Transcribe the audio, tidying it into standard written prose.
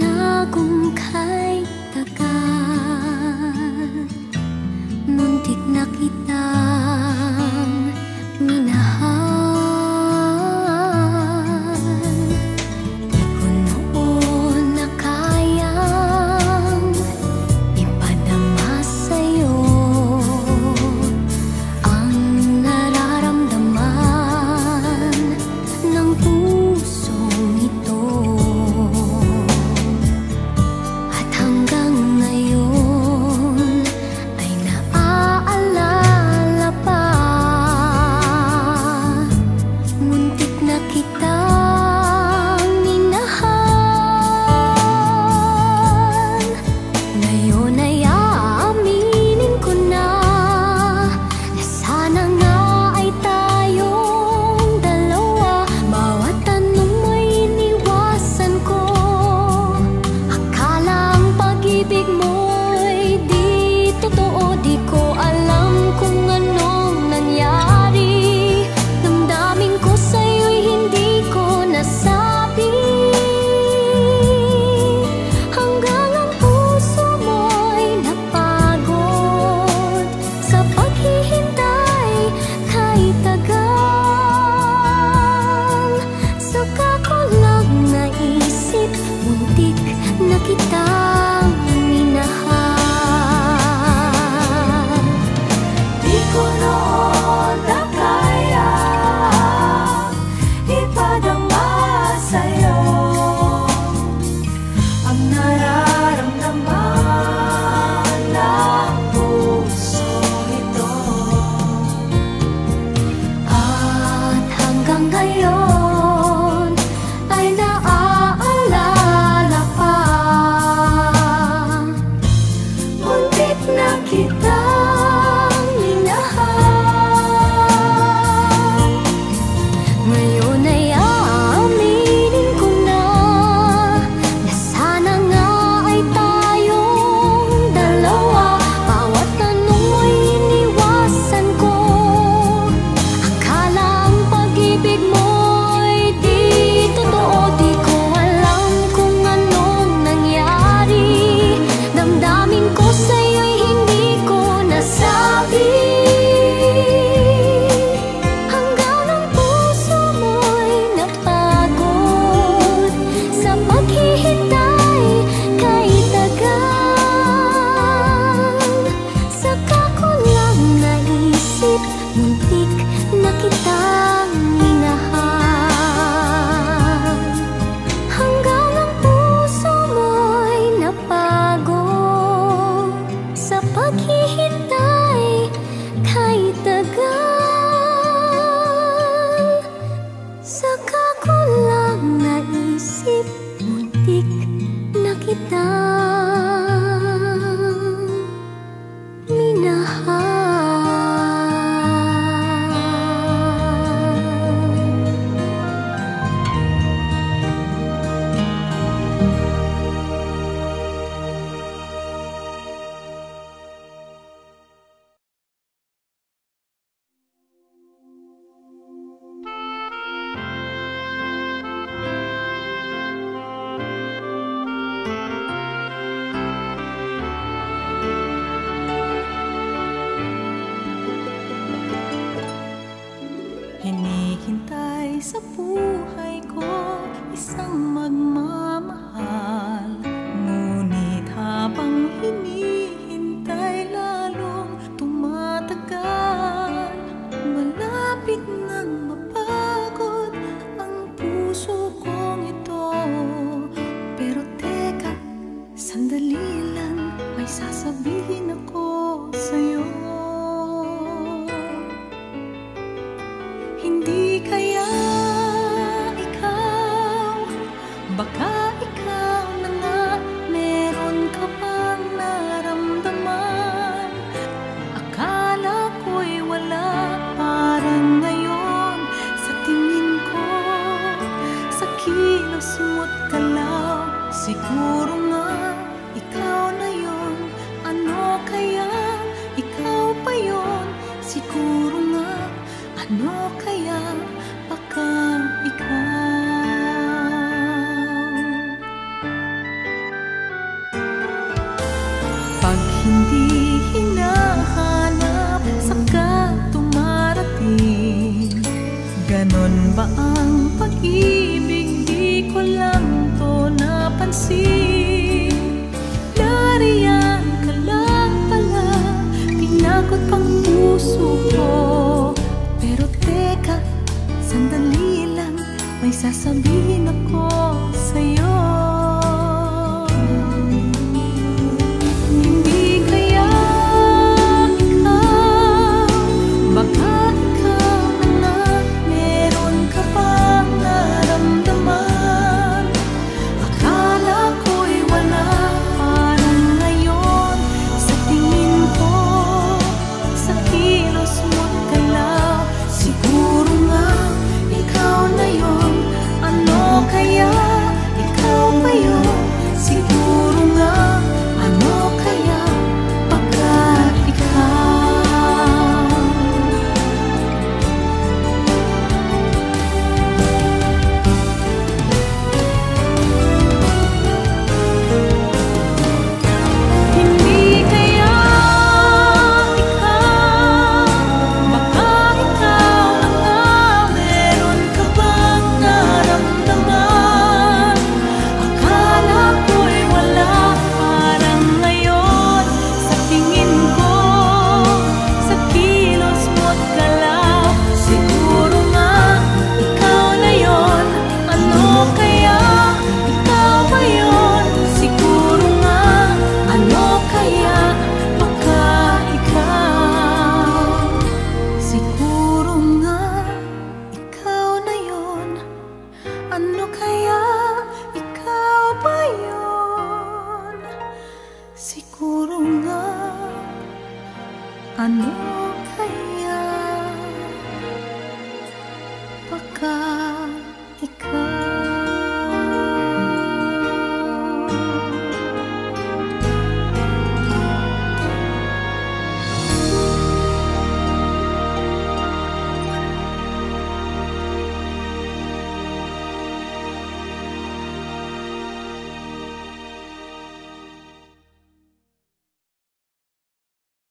na kung kay tagal, muntik na kitang minahal. Di ko noon na kayang ipadama sa'yo ang nararamdaman ng pusong ito. At hanggang ngayon ay naaalala pa, muntik na kitang minahal. Ngayon ay aaminin ko na sana nga ay tayong dalawa. Bawat tanong mo'y iniwasan ko, akala ang pag-ibig mo'y di totoo. Di ko alam kung anong nangyari, damdamin ko sa'yo'y hindi ko nasabi. Hanggang ang puso mo'y napagod sa paghihintay kay tagal. Saka ko lang naisip, muntik na kitang minahal. Di ko noon na kaya ipadama sa'yo ang nararamdaman ng puso ito. At hanggang ngayon ay naaalala pa, muntik na kitang minahal. Ngayon ay aaminin ko na sana nga ay tayong dalawa. Bawat tanong mo'y iniwasan ko, akala ang pag-ibig mo'y di totoo. Di ko alam kung anong nangyari, damdamin ko sa'yo'y hindi ko nasabi. Hanggang ang puso mo'y napagod sa paghihintay kay tagal. Saka ko lang naisip, muntik na kitang minahal. Hanggang ang puso mo'y napagod sa paghihintay kay tagal. Saka ko lang naisip, muntik na kitang minahal. Hinihintay sa buhay ko isang magmamahal, ngunit habang hinihintay lalong tumatagal. Malapit nang mapagod ang puso kong ito. Pero teka, sandali lang, may sasabihin ako sa'yo. Hindi kaya ikaw, baka ikaw na nga, meron ka bang naramdaman? Akala ko'y wala, parang ngayon sa tingin ko, sa kilos mo't galaw. Siguro nga ikaw na yon, ano kaya ikaw pa yon? Siguro nga, ano kaya baka ikaw? hindi hinahanap saka tumarating. Ganon ba ang pag-ibig? Di ko lang to napansin.